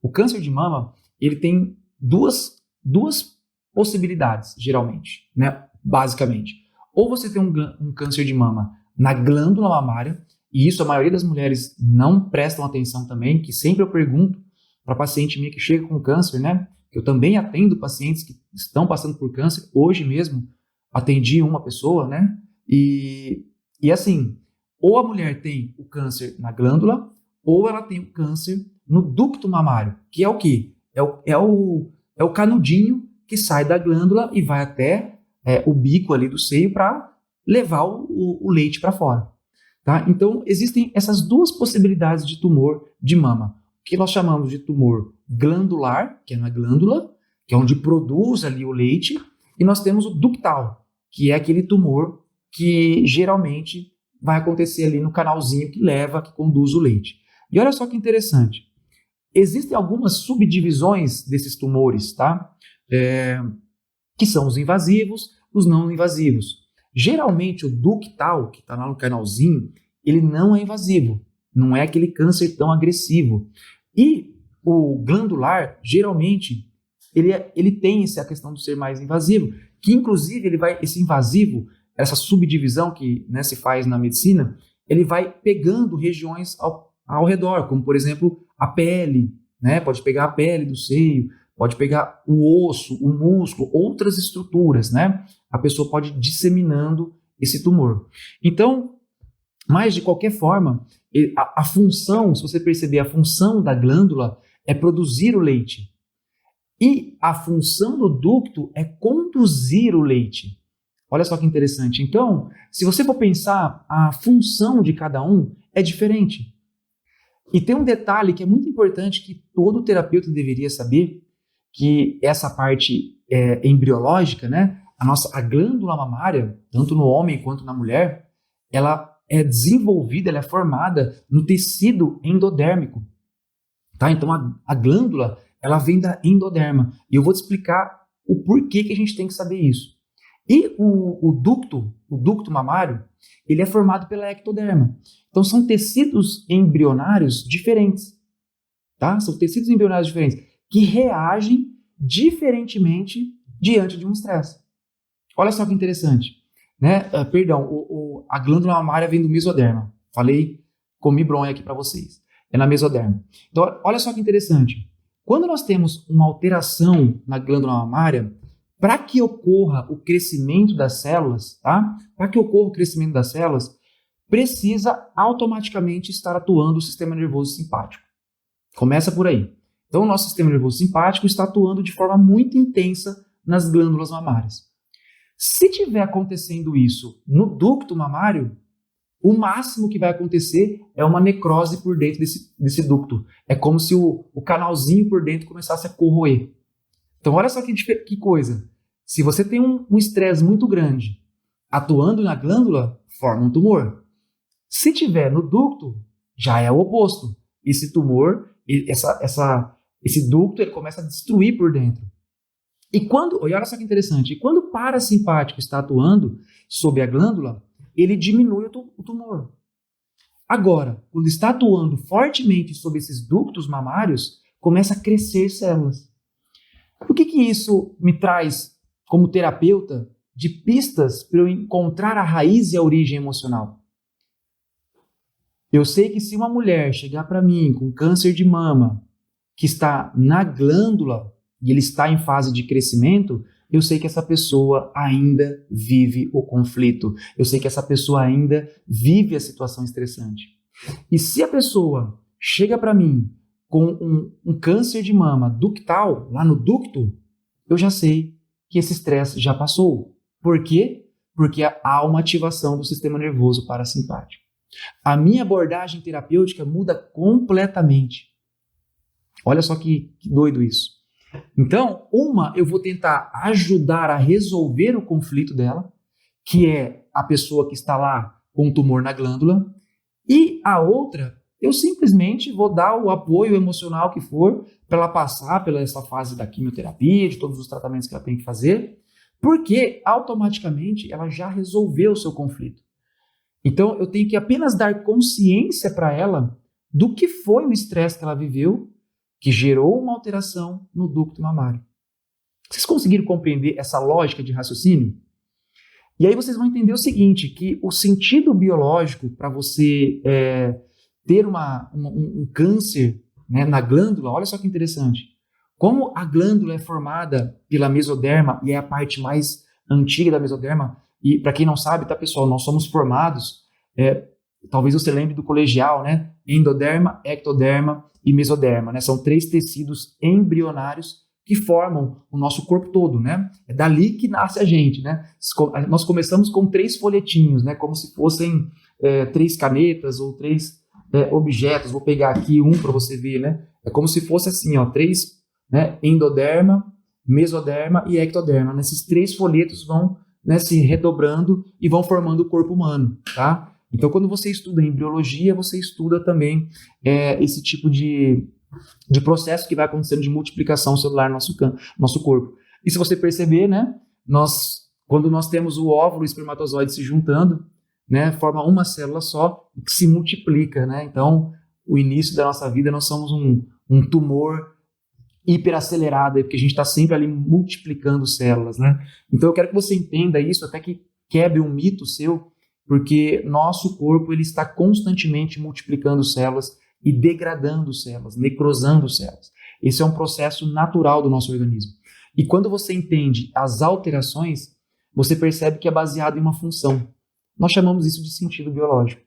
O câncer de mama, ele tem duas possibilidades, geralmente, né? Basicamente. Ou você tem um câncer de mama na glândula mamária, e isso a maioria das mulheres não prestam atenção também, que sempre eu pergunto para paciente minha que chega com câncer, né? Eu também atendo pacientes que estão passando por câncer. Hoje mesmo atendi uma pessoa, né? E assim, ou a mulher tem o câncer na glândula, ou ela tem o câncer no ducto mamário, que é o quê? É o canudinho que sai da glândula e vai até o bico ali do seio para levar o leite para fora. Tá? Então, existem essas duas possibilidades de tumor de mama, que nós chamamos de tumor glandular, que é na glândula, que é onde produz ali o leite, e nós temos o ductal, que é aquele tumor que geralmente vai acontecer ali no canalzinho que conduz o leite. E olha só que interessante, existem algumas subdivisões desses tumores, tá? Que são os invasivos, os não invasivos. Geralmente o ductal, que está lá no canalzinho, ele não é invasivo, não é aquele câncer tão agressivo. E o glandular, geralmente, ele tem essa questão de ser mais invasivo, que inclusive esse invasivo, essa subdivisão que, né, se faz na medicina, ele vai pegando regiões ao redor, como por exemplo a pele, né? Pode pegar a pele do seio, pode pegar o osso, o músculo, outras estruturas, né? A pessoa pode ir disseminando esse tumor. Então, mas de qualquer forma, a função, se você perceber, a função da glândula é produzir o leite. E a função do ducto é conduzir o leite. Olha só que interessante. Então, se você for pensar, a função de cada um é diferente. E tem um detalhe que é muito importante que todo terapeuta deveria saber, que essa parte embriológica, né? A glândula mamária, tanto no homem quanto na mulher, ela é desenvolvida, ela é formada no tecido endodérmico. Tá? Então a glândula, ela vem da endoderma. E eu vou te explicar o porquê que a gente tem que saber isso. E o ducto mamário, ele é formado pela ectoderma. Então são tecidos embrionários diferentes. Tá? São tecidos embrionários diferentes que reagem diferentemente diante de um estresse. Olha só que interessante. Né? A glândula mamária vem do mesoderma. Comi bronha aqui para vocês. É na mesoderma. Então, olha só que interessante. Quando nós temos uma alteração na glândula mamária, para que ocorra o crescimento das células, tá? Para que ocorra o crescimento das células, precisa automaticamente estar atuando o sistema nervoso simpático. Começa por aí. Então, o nosso sistema nervoso simpático está atuando de forma muito intensa nas glândulas mamárias. Se tiver acontecendo isso no ducto mamário, o máximo que vai acontecer é uma necrose por dentro desse ducto. É como se o canalzinho por dentro começasse a corroer. Então, olha só que coisa. Se você tem um estresse muito grande atuando na glândula, forma um tumor. Se tiver no ducto, já é o oposto. Esse tumor, esse ducto, ele começa a destruir por dentro. E olha só que interessante, e quando o parasimpático está atuando sobre a glândula, ele diminui o tumor. Agora, quando está atuando fortemente sobre esses ductos mamários, começa a crescer células. O que isso me traz como terapeuta de pistas para eu encontrar a raiz e a origem emocional? Eu sei que se uma mulher chegar para mim com câncer de mama, que está na glândula, e ele está em fase de crescimento, eu sei que essa pessoa ainda vive o conflito. Eu sei que essa pessoa ainda vive a situação estressante. E se a pessoa chega para mim com um câncer de mama ductal, lá no ducto, eu já sei que esse estresse já passou. Por quê? Porque há uma ativação do sistema nervoso parasimpático. A minha abordagem terapêutica muda completamente. Olha só que doido isso. Então, eu vou tentar ajudar a resolver o conflito dela, que é a pessoa que está lá com um tumor na glândula, e a outra, eu simplesmente vou dar o apoio emocional que for para ela passar pela essa fase da quimioterapia, de todos os tratamentos que ela tem que fazer, porque automaticamente ela já resolveu o seu conflito. Então, eu tenho que apenas dar consciência para ela do que foi o estresse que ela viveu que gerou uma alteração no ducto mamário. Vocês conseguiram compreender essa lógica de raciocínio? E aí vocês vão entender o seguinte, que o sentido biológico para você ter um câncer, né, na glândula, olha só que interessante. Como a glândula é formada pela mesoderma e é a parte mais antiga da mesoderma, e para quem não sabe, tá, pessoal, nós somos formados, talvez você lembre do colegial, né? Endoderma, ectoderma e mesoderma, né? São 3 tecidos embrionários que formam o nosso corpo todo, né? É dali que nasce a gente, né? Nós começamos com 3 folhetinhos, né? Como se fossem 3 canetas ou 3 objetos. Vou pegar aqui um para você ver, né? É como se fosse assim, ó, 3, né? Endoderma, mesoderma e ectoderma. Esses 3 folhetos vão, né, se redobrando e vão formando o corpo humano, tá? Então, quando você estuda embriologia, você estuda também esse tipo de processo que vai acontecendo de multiplicação celular no nosso corpo. E se você perceber, né, quando nós temos o óvulo e o espermatozoide se juntando, né, forma uma célula só que se multiplica, né? Então, o início da nossa vida, nós somos um tumor hiperacelerado, porque a gente está sempre ali multiplicando células, né? Então, eu quero que você entenda isso, até que quebre um mito seu, porque nosso corpo ele está constantemente multiplicando células e degradando células, necrosando células. Esse é um processo natural do nosso organismo. E quando você entende as alterações, você percebe que é baseado em uma função. Nós chamamos isso de sentido biológico.